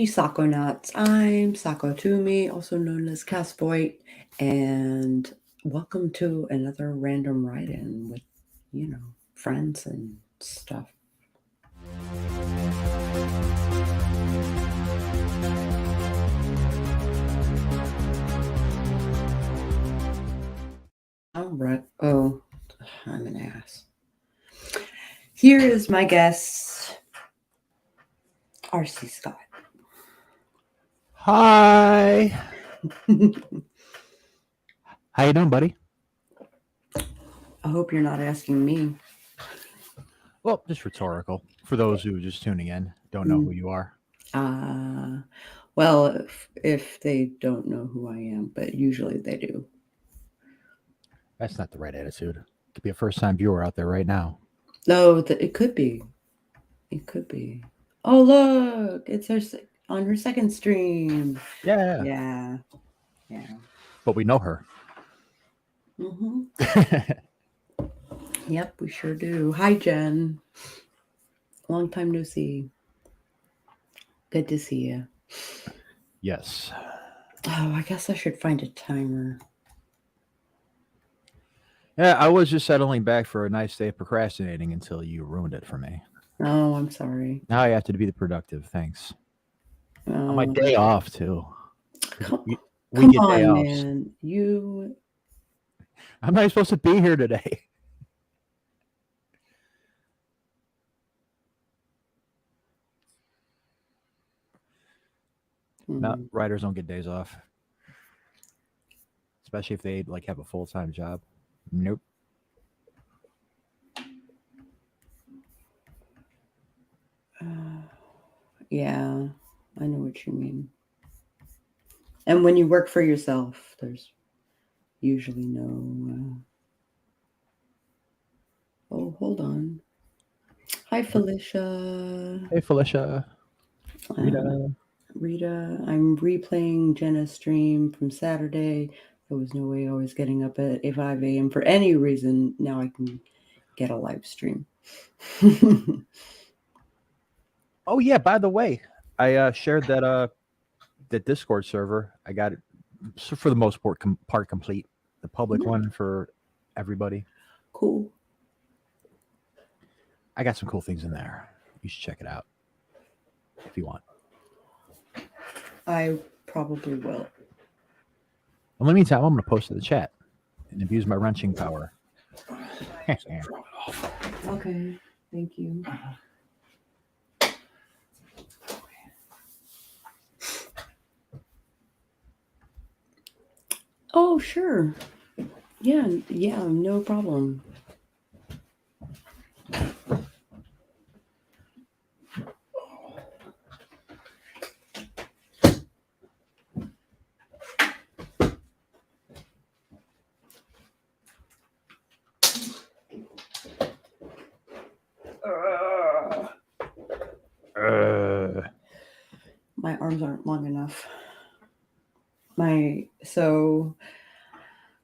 Happy Sako Nuts. I'm Sako Tumi, also known as Cass Voit, and welcome to another random write-in with, friends and stuff. All right. Oh, I'm an ass. Here is my guest, R.C. Scott. Hi. How you doing, buddy? I hope you're not asking me. Well, just rhetorical. For those who are just tuning in, don't know who you are. Well, if they don't know who I am, but usually they do. That's not the right attitude. Could be a first-time viewer out there right now. No, it could be. It could be. Oh, look, it's on her second stream. Yeah. Yeah. But we know her. Yep, we sure do. Hi, Jen. Long time no see. Good to see you. Yes. Oh, I guess I should find a timer. Yeah, I was just settling back for a nice day of procrastinating until you ruined it for me. Oh, I'm sorry. Now I have to be the productive. Thanks. On my day off, too. We get day offs. Man. I'm not supposed to be here today. No, writers don't get days off. Especially if they have a full-time job. Nope. Yeah, I know what you mean. And when you work for yourself, there's usually no... Oh, hold on. Hi, Felicia. Hey, Felicia. Rita, I'm replaying Jenna's stream from Saturday. There was no way I was getting up at 5 a.m. for any reason. Now I can get a live stream. Oh, yeah, by the way, I shared that Discord server. I got it, for the most part complete. The public one for everybody. Cool. I got some cool things in there. You should check it out if you want. I probably will. In the meantime, I'm going to post to the chat and abuse my wrenching power. Okay, thank you. Oh, sure. Yeah, no problem. My arms aren't long enough. So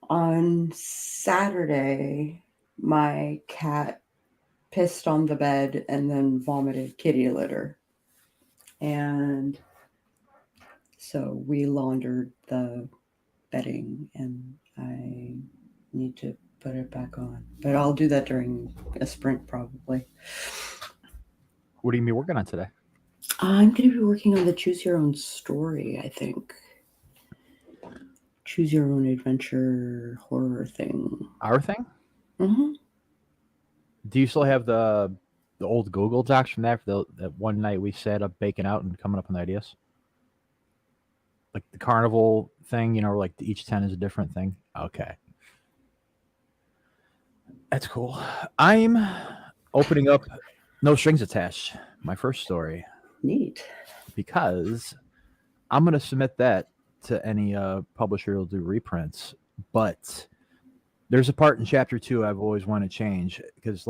on Saturday, my cat pissed on the bed and then vomited kitty litter. And so we laundered the bedding and I need to put it back on. But I'll do that during a sprint probably. What are you working on today? I'm going to be working on the Choose Your Own Story, I think. Choose Your Own Adventure horror thing. Our thing? Mm-hmm. Do you still have the old Google Docs from that one night we sat up baking out and coming up with ideas? Like the carnival thing, like each 10 is a different thing? Okay. That's cool. I'm opening up No Strings Attached, my first story. Neat. Because I'm going to submit that to any publisher who'll do reprints. But there's a part in chapter 2 I've always wanted to change because,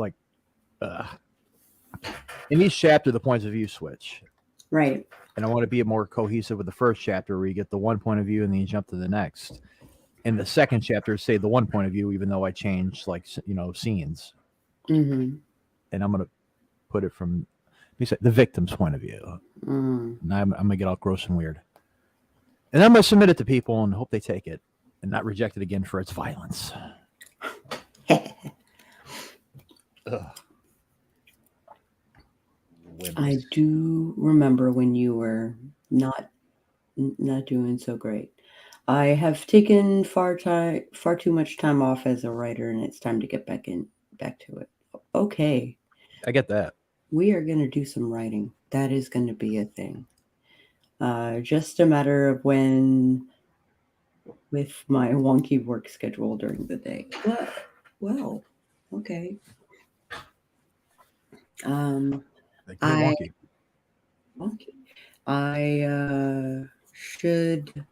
in each chapter, the points of view switch. Right. And I want to be more cohesive with the first chapter where you get the one point of view and then you jump to the next. In the second chapter, say the one point of view, even though I changed, scenes. Mm-hmm. And I'm going to put it from... He said the victim's point of view. Mm. And I'm gonna get all gross and weird. And I'm gonna submit it to people and hope they take it and not reject it again for its violence. I do remember when you were not doing so great. I have taken far too much time off as a writer, and it's time to get back to it. Okay, I get that. we are going to do some writing. That is going to be a thing. Just a matter of when, with my wonky work schedule during the day. Well, okay. Wonky. I should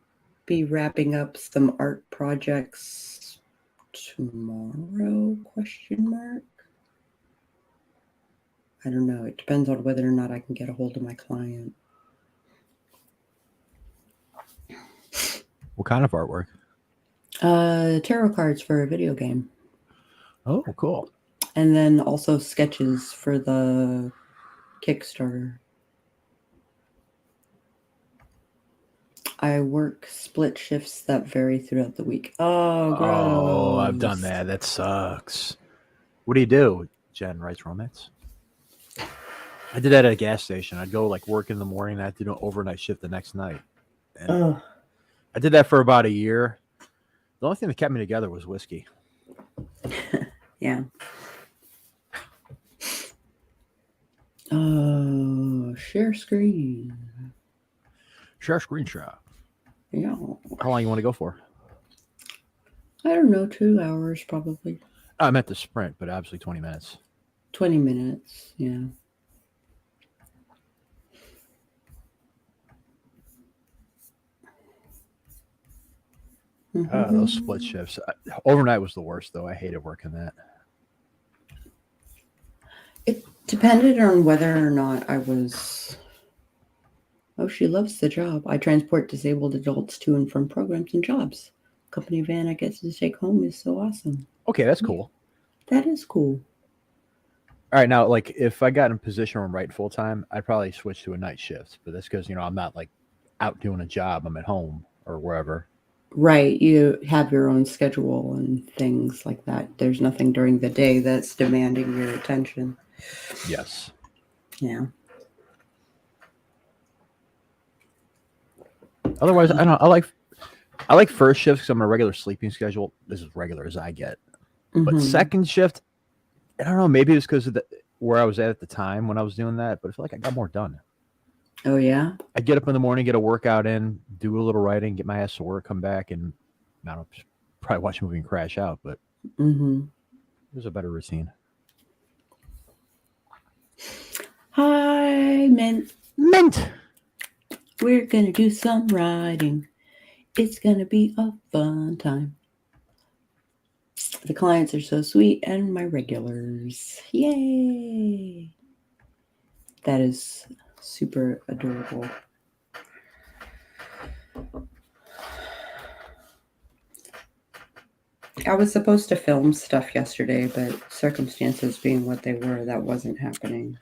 be wrapping up some art projects tomorrow, question mark. I don't know. It depends on whether or not I can get a hold of my client. What kind of artwork? Tarot cards for a video game. Oh, cool. And then also sketches for the Kickstarter. I work split shifts that vary throughout the week. Oh, gross. Oh, I've done that. That sucks. What do you do? Jen writes romance. I did that at a gas station. I'd go like work in the morning and I'd do an overnight shift the next night. And I did that for about a year. The only thing that kept me together was whiskey. Yeah. Oh, share screen. Share screenshot. Yeah. How long you want to go for? I don't know, 2 hours probably. I meant the sprint, but obviously 20 minutes. 20 minutes, yeah. Those split shifts. Overnight was the worst, though. I hated working that. It depended on whether or not I was... Oh, she loves the job. I transport disabled adults to and from programs and jobs. Company van I get to take home is so awesome. Okay, that's cool. That is cool. All right, now, like, if I got in a position where I'm writing full time, I'd probably switch to a night shift. But that's because, I'm not, like, out doing a job. I'm at home or wherever. Right. You have your own schedule and things like that. There's nothing during the day that's demanding your attention. Yes. Yeah. Otherwise, I don't. I like first shift because I'm on a regular sleeping schedule. This is regular as I get. But second shift, I don't know. Maybe it's because of where I was at the time when I was doing that. But I feel like I got more done. Oh yeah. I get up in the morning, get a workout in, do a little writing, get my ass to work, come back, and I don't know, probably watch a movie and crash out. But there's a better routine. Hi, Mint. We're gonna do some writing. It's gonna be a fun time. The clients are so sweet and my regulars. Yay! That is super adorable. I was supposed to film stuff yesterday, but circumstances being what they were, that wasn't happening.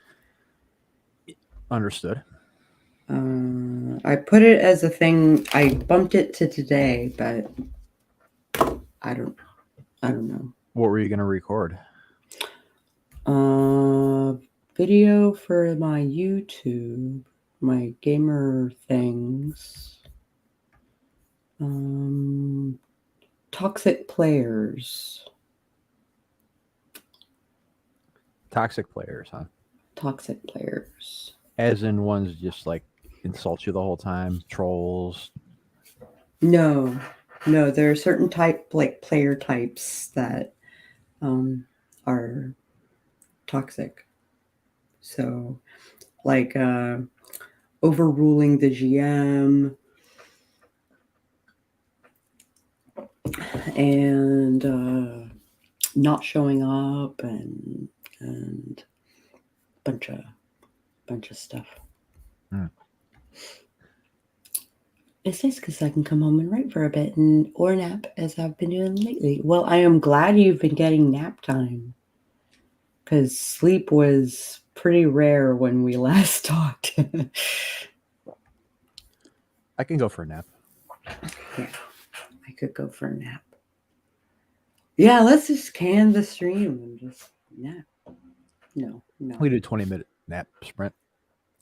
Understood. I put it as a thing. I bumped it to today, but I don't know. What were you going to record? Video for my YouTube, my gamer things. Toxic players. Toxic players, huh? Toxic players. As in ones just like insult you the whole time, trolls. No, there are certain player types that are toxic. So, like overruling the GM and not showing up and bunch of stuff. It's nice because I can come home and write for a bit or nap, as I've been doing lately. Well, I am glad you've been getting nap time, because sleep was pretty rare when we last talked. I can go for a nap. Yeah, I could go for a nap. Yeah, let's just can the stream and just nap. No, no. We do a 20-minute nap sprint,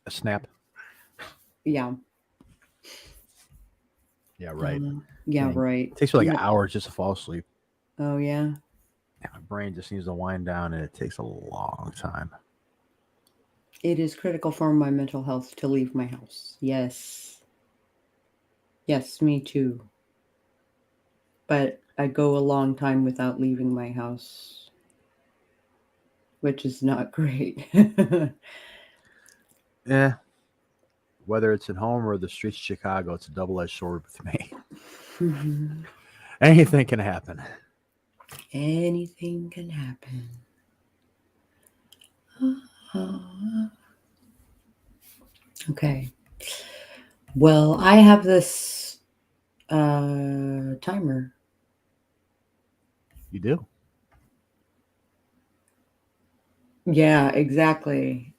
a snap. Yeah. Yeah, right. Yeah, Dang. right. It takes me like No. an hour just to fall asleep. Oh, yeah. And my brain just needs to wind down, and it takes a long time. It is critical for my mental health to leave my house. Yes. Yes, me too. But I go a long time without leaving my house, which is not great. Yeah. Whether it's at home or the streets of Chicago, it's a double-edged sword with me. Anything can happen. Anything can happen. Okay. Well, I have this timer. You do. Yeah, exactly.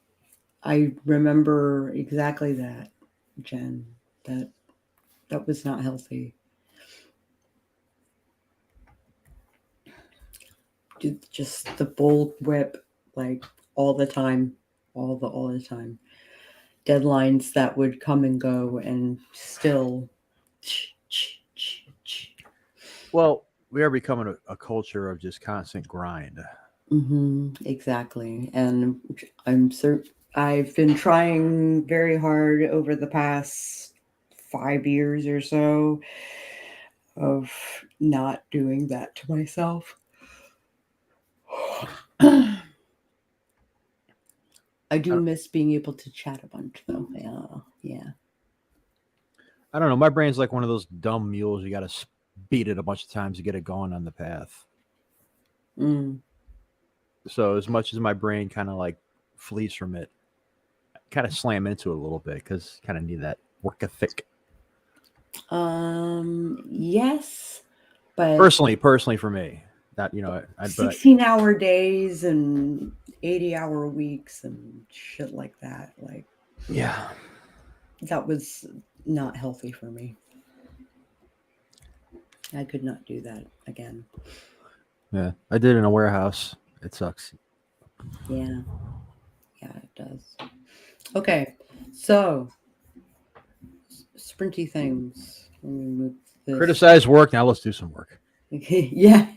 I remember exactly that, Jen. That was not healthy. Just the bull whip, like all the time, all the time. Deadlines that would come and go, and still. Well, we are becoming a culture of just constant grind. Exactly, and I've been trying very hard over the past 5 years or so of not doing that to myself. I do miss being able to chat a bunch, though. Yeah. I don't know. My brain's like one of those dumb mules. You got to beat it a bunch of times to get it going on the path. Mm. So as much as my brain kind of like flees from it, I kind of slam into it a little bit because kind of need that work ethic. Yes, but Personally for me, that 16-hour days and 80-hour weeks and shit like that, like yeah, that was not healthy for me. I could not do that again. yeah, I did in a warehouse. It sucks. Yeah, it does. Okay, so sprinty things. Let me move this. Criticize work. Now let's do some work. Yeah.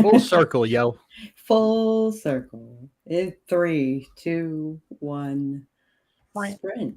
Full circle, yo. Full circle. In 3, 2, 1, sprint.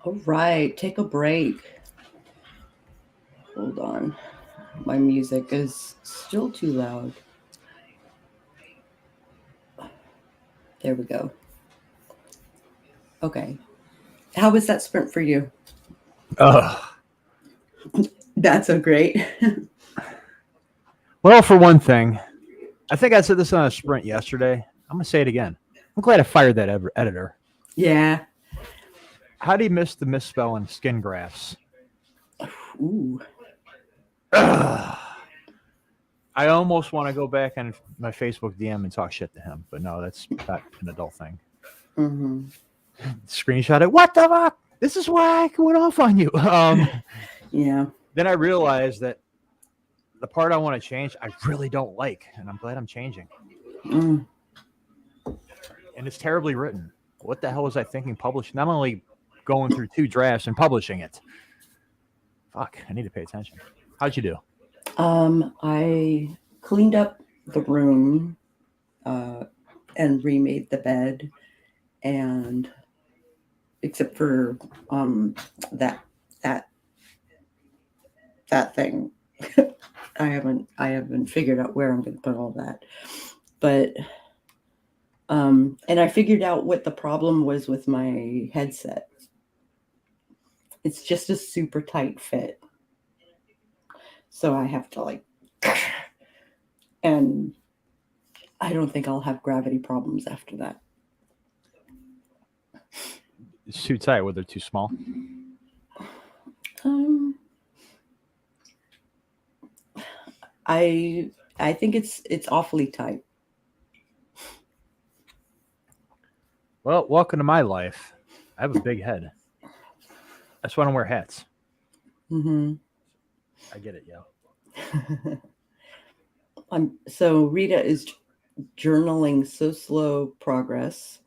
All right, take a break. Hold on. My music is still too loud. There we go. Okay. How was that sprint for you? Ugh. That's so great. Well, for one thing, I think I said this on a sprint yesterday. I'm going to say it again. I'm glad I fired that editor. Yeah. How do you miss the misspell in skin grafts? Ooh. Ugh. I almost want to go back on my Facebook DM and talk shit to him, but no, that's not an adult thing. Mm-hmm. Screenshot it. What the fuck? This is why I went off on you. Yeah. Then I realized that the part I want to change, I really don't like, and I'm glad I'm changing. Mm. And it's terribly written. What the hell was I thinking publishing? Not only going through 2 drafts and publishing it. Fuck, I need to pay attention. How'd you do? I cleaned up the room and remade the bed, and except for that that that thing. I haven't figured out where I'm going to put all that. But and I figured out what the problem was with my headset. It's just a super tight fit. So I have to like and I don't think I'll have gravity problems after that. It's too tight, whether too small. I think it's awfully tight. Well, welcome to my life. I have a big head. That's why I don't wear hats. Mm-hmm. I get it, yo. So Rita is journaling so slow progress.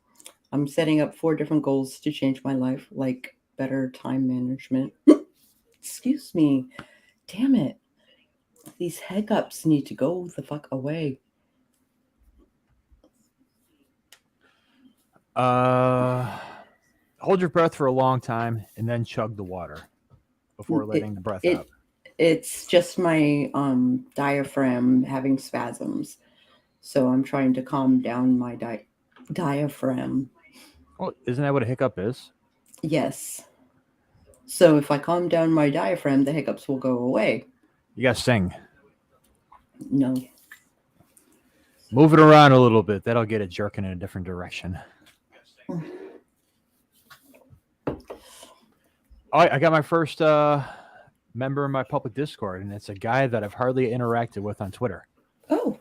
I'm setting up 4 different goals to change my life, like better time management. Excuse me. Damn it. These hiccups need to go the fuck away. Hold your breath for a long time and then chug the water before letting the breath out. It's just my diaphragm having spasms. So I'm trying to calm down my diaphragm. Well, isn't that what a hiccup is? Yes. So if I calm down my diaphragm, the hiccups will go away. You gotta sing. No. Move it around a little bit. That'll get it jerking in a different direction. I got my first member in my public Discord, and it's a guy that I've hardly interacted with on Twitter. Oh,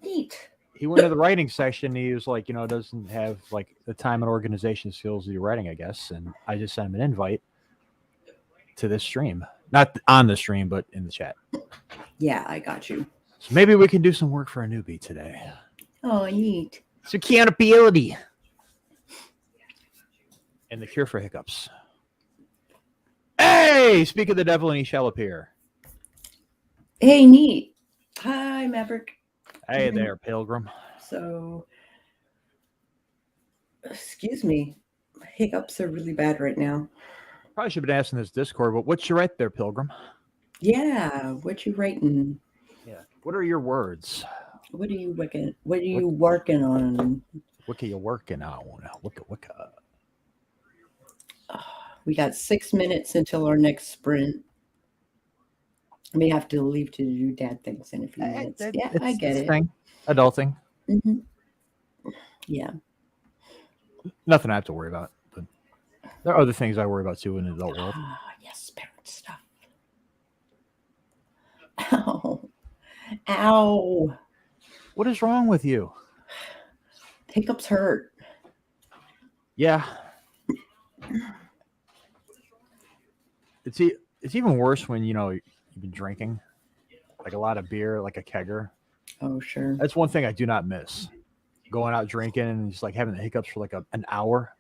neat. He went to the writing section. He was like, doesn't have like the time and organization skills to do writing, I guess. And I just sent him an invite to this stream. Not on the stream, but in the chat. Yeah, I got you. So maybe we can do some work for a newbie today. Oh, neat. It's accountability. And the cure for hiccups. Hey, speak of the devil and he shall appear. Hey, neat. Hi, Maverick. Hey there, pilgrim. So, excuse me. My hiccups are really bad right now. Probably should have been asking this Discord, but what you write there, pilgrim? Yeah, what you writing? Yeah. What are your words? What are you working on? What are you working on? We got 6 minutes until our next sprint. I may have to leave to do dad things in a few minutes. Yeah, I get it. Thing. Adulting. Mm-hmm. Yeah. Nothing I have to worry about. But there are other things I worry about too in the adult world. Yes, parent stuff. Ow. Ow. What is wrong with you? Hiccups hurt. Yeah. It's even worse when you've been drinking like a lot of beer, like a kegger. Oh, sure. That's one thing I do not miss. Going out drinking and just like having the hiccups for like an hour.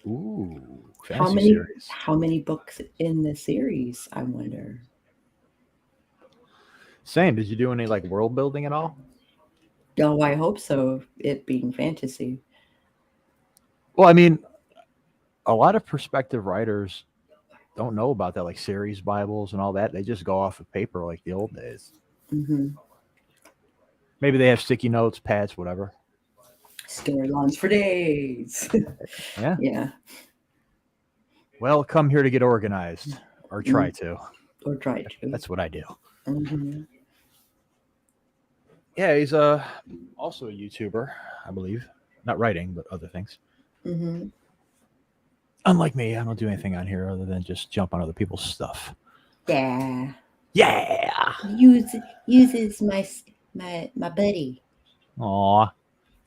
Ooh, fantasy series. How many books in the series, I wonder? Same. Did you do any like world building at all? Oh, I hope so. It being fantasy. Well, I mean, a lot of prospective writers don't know about that, like series Bibles and all that. They just go off of paper like the old days. Mm-hmm. Maybe they have sticky notes, pads, whatever. Storylines for days. Yeah. Yeah. Well, come here to get organized, or try to. Or try to. That's what I do. Mm-hmm. Yeah, he's also a YouTuber, I believe. Not writing, but other things. Mm-hmm. Unlike me, I don't do anything on here other than just jump on other people's stuff. Yeah. Yeah. Uses my buddy. Aw.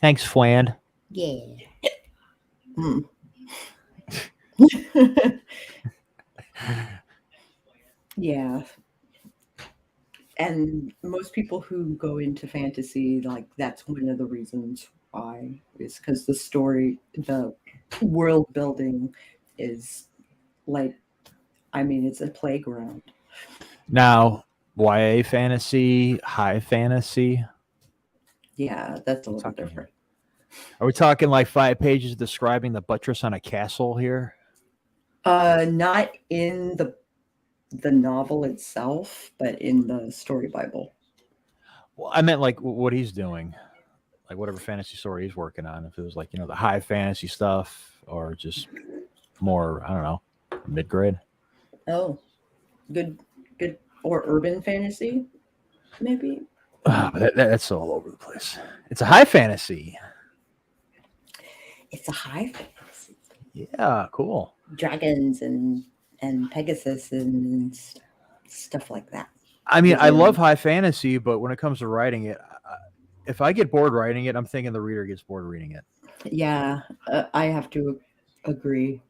Thanks, Flan. Yeah. Mm. Yeah. And most people who go into fantasy, like that's one of the reasons why, is because the world building is like, I mean, it's a playground. Now, YA fantasy, high fantasy. Yeah, that's a We're little talking different. Are we talking like 5 pages describing the buttress on a castle here? Not in the novel itself, but in the story Bible. Well, I meant like what he's doing, like whatever fantasy story he's working on. If it was like the high fantasy stuff, or just more, I don't know, mid grade. Oh, good, or urban fantasy, maybe. But that's all over the place. It's a high fantasy. It's a high fantasy. Yeah, cool. Dragons and Pegasus and stuff like that. I mean, I love high fantasy, but when it comes to writing it, if I get bored writing it, I'm thinking the reader gets bored reading it. Yeah, I have to agree.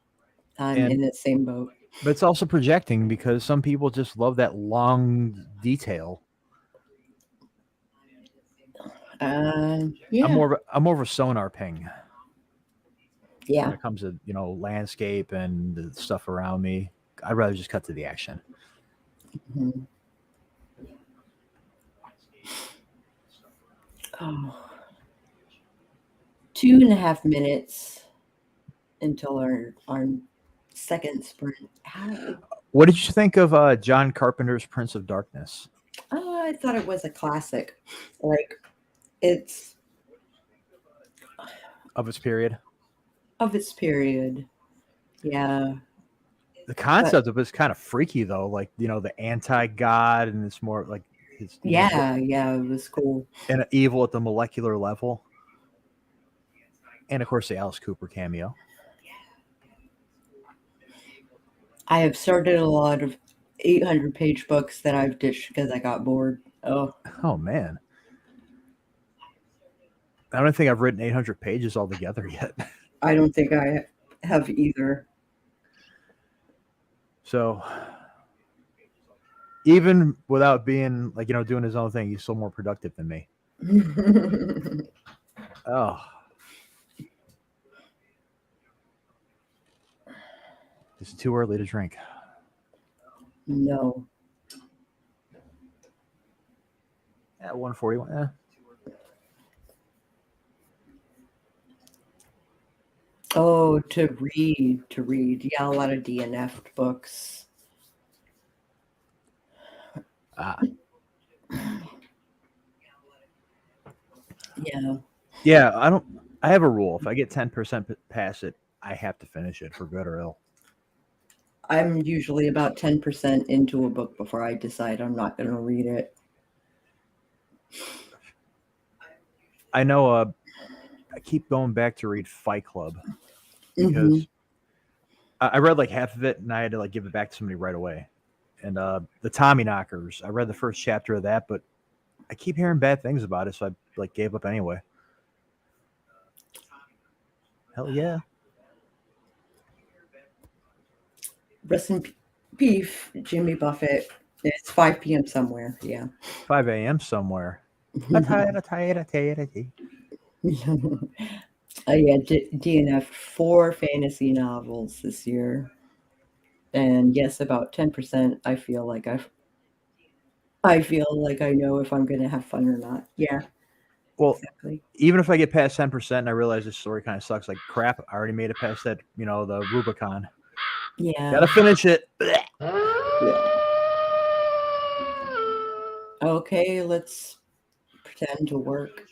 I'm in the same boat. But it's also projecting because some people just love that long detail. Yeah. I'm more of a sonar ping. Yeah. When it comes to landscape and the stuff around me, I'd rather just cut to the action. Mm-hmm. Oh. 2.5 minutes until our second sprint. What did you think of John Carpenter's Prince of Darkness? I thought it was a classic. Like, it's of its period. Yeah. The concept of it's kind of freaky though, like the anti-god, and it's more like his yeah, it was cool. And evil at the molecular level. And of course the Alice Cooper cameo. I have started a lot of 800-page books that I've ditched because I got bored. Oh man. I don't think I've written 800 pages altogether yet. I don't think I have either. So even without being like, doing his own thing, he's still more productive than me. Oh. Is it too early to drink? No. Yeah, 141. Yeah. Oh, to read. Yeah, a lot of DNF books. Yeah. Yeah, I have a rule. If I get 10% past it, I have to finish it for good or ill. I'm usually about 10% into a book before I decide I'm not going to read it. I know I keep going back to read Fight Club because I read like half of it and I had to like give it back to somebody right away. And the Tommy Knockers, I read the first chapter of that, but I keep hearing bad things about it, so I like gave up anyway. Hell yeah. Rest in peace, Jimmy Buffett. It's 5 p.m. somewhere. Yeah. 5 a.m. somewhere. Yeah, DNF 4 fantasy novels this year. And yes, about 10%. I feel like I know if I'm going to have fun or not. Yeah. Well, exactly. Even if I get past 10% and I realize this story kind of sucks, like crap, I already made it past that, the Rubicon. Yeah. Gotta finish it. Okay, let's pretend to work.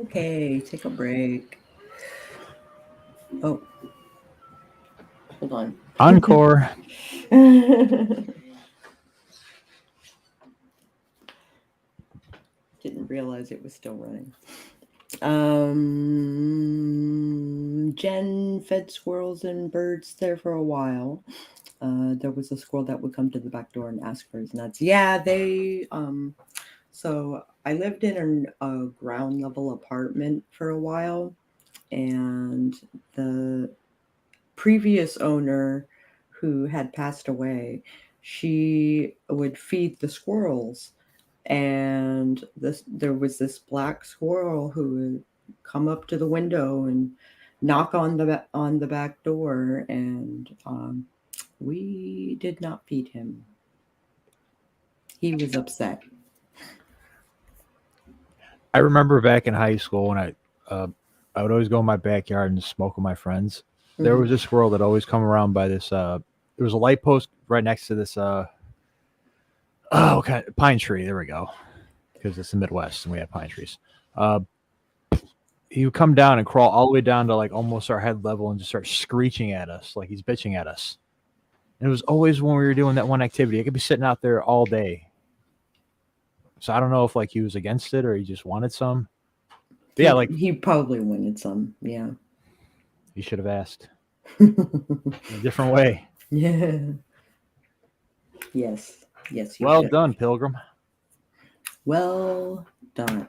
Okay, take a break. Oh, hold on. Encore. Didn't realize it was still running. Jen fed squirrels and birds there for a while. There was a squirrel that would come to the back door and ask for his nuts. Yeah, so I lived in a ground level apartment for a while, and the previous owner, who had passed away, she would feed the squirrels, and there was this black squirrel who would come up to the window and knock on the back door, and we did not feed him. He was upset. I remember back in high school when I would always go in my backyard and smoke with my friends. There was a squirrel that always come around by this. There was a light post right next to this. Pine tree. There we go. Because it's the Midwest and we have pine trees. He would come down and crawl all the way down to like almost our head level and just start screeching at us like he's bitching at us. And it was always when we were doing that one activity. I could be sitting out there all day. So I don't know if like he was against it or he just wanted some. But yeah, like he probably wanted some. Yeah. you should have asked in a different way. Yeah. Yes. Yes. Well done, Pilgrim. Well done.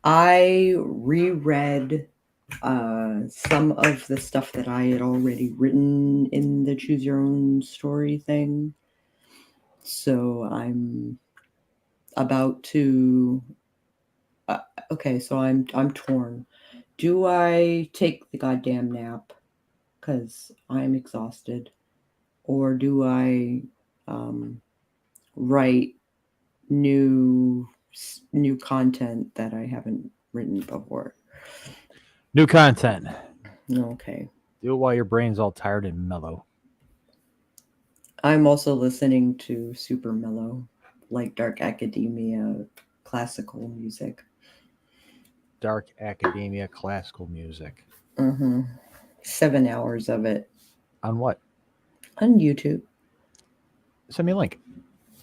I reread some of the stuff that I had already written in the Choose Your Own Story thing. So I'm about to. Okay, so I'm torn. Do I take the goddamn nap because I'm exhausted, or do I write new content that I haven't written before? New content. Okay. Do it while your brain's all tired and mellow. I'm also listening to super mellow, like Dark Academia classical music. Dark Academia classical music. 7 hours of it. On what? On YouTube. Send me a link.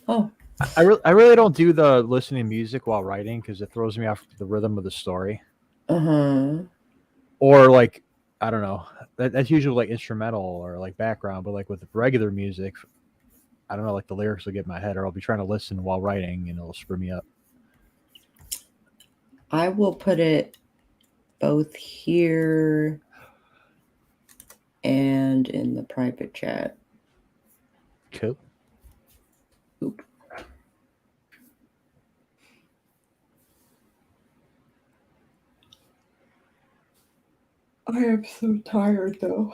Oh. I really don't do the listening to music while writing because it throws me off the rhythm of the story. Or like, I don't know. That's usually like instrumental or like background, but like with regular music, I don't know, like the lyrics will get in my head or I'll be trying to listen while writing and it'll screw me up. I will put it both here and in the private chat. Cool. Oop. I am so tired though.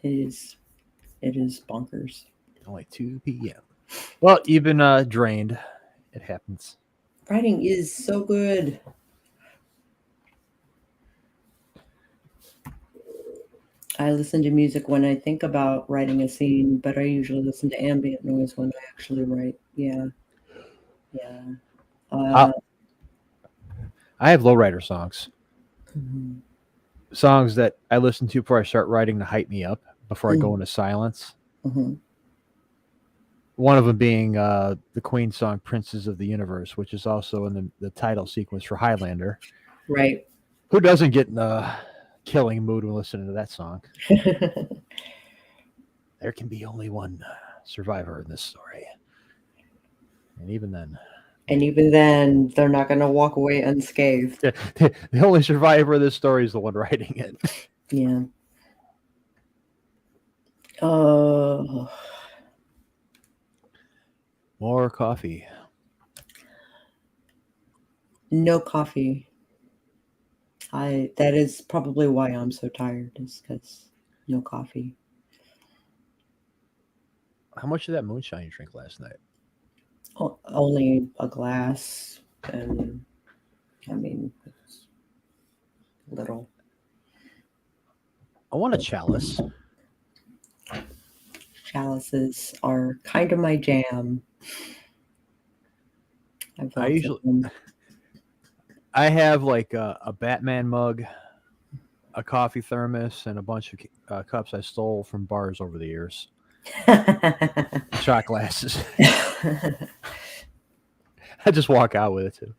It is bonkers. Only 2 p.m. Well, you've been drained. It happens. Writing is so good. I listen to music when I think about writing a scene, but I usually listen to ambient noise when I actually write. Yeah. I have lowrider songs. Songs that I listen to before I start writing to hype me up before I go into silence. One of them being the Queen song "Princes of the Universe," which is also in the title sequence for Highlander. Right. Who doesn't get in a killing mood when listening to that song? There can be only one survivor in this story. And even then, they're not going to walk away unscathed. The only survivor of this story is the one writing it. Yeah. More coffee. No coffee. That is probably why I'm so tired, is because no coffee. How much of that moonshine you drank last night? Only a glass, and I mean, it's little. I want a chalice. Chalices are kind of my jam. I have like a Batman mug, a coffee thermos, and a bunch of cups I stole from bars over the years. Shot glasses. I just walk out with it too.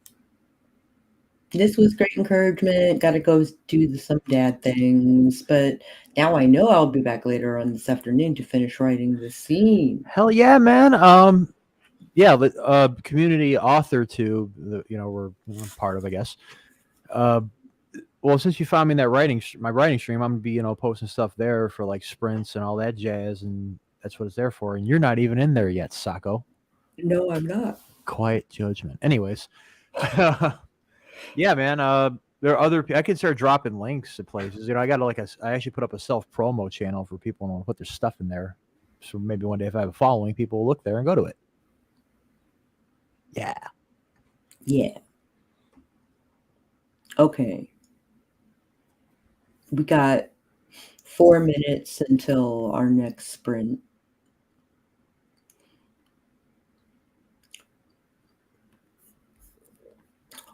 This was great encouragement. Got to go do some dad things, but now I know I'll be back later on this afternoon to finish writing the scene. Hell yeah, man. Yeah, community author too. We're part of, I guess. Well, since you found me in that my writing stream, I'm gonna be posting stuff there for like sprints and all that jazz, and that's what it's there for. And you're not even in there yet, Sako. No, I'm not. Quiet judgment. Anyways, yeah, man. There are other. I can start dropping links to places. I got I actually put up a self promo channel for people who want to put their stuff in there. So maybe one day if I have a following, people will look there and go to it. Yeah. Yeah. Okay. We got 4 minutes until our next sprint.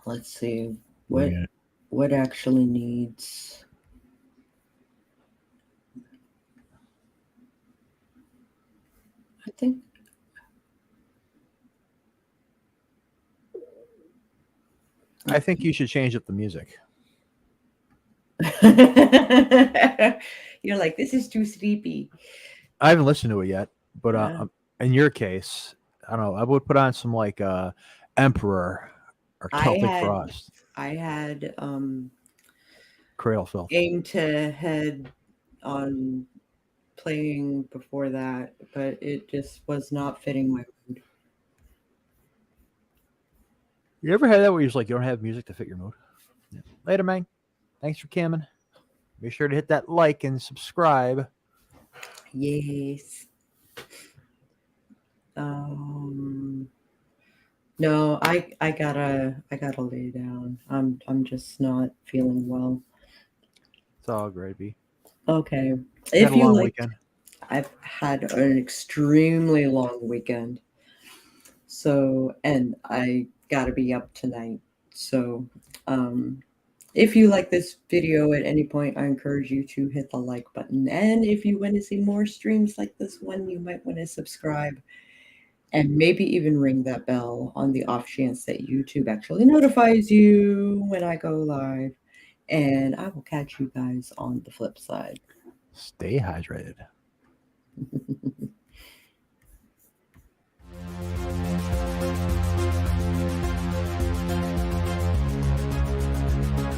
Let's see what actually needs. I think you should change up the music. You're like, this is too sleepy. I haven't listened to it yet, but in your case, I don't know. I would put on some like Emperor or Celtic Frost. I had Cradle Filth. Aim to Head on playing before that, but it just was not fitting my mood. You ever had that where you're like, you don't have music to fit your mood? Yeah. Later, man. Thanks for coming. Be sure to hit that like and subscribe. Yes. No, I gotta lay down. I'm just not feeling well. It's all gravy. Okay. If you like, I've had an extremely long weekend. So, and I gotta be up tonight. So, if you like this video at any point, I encourage you to hit the like button. And if you want to see more streams like this one, you might want to subscribe and maybe even ring that bell on the off chance that YouTube actually notifies you when I go live. And I will catch you guys on the flip side. Stay hydrated.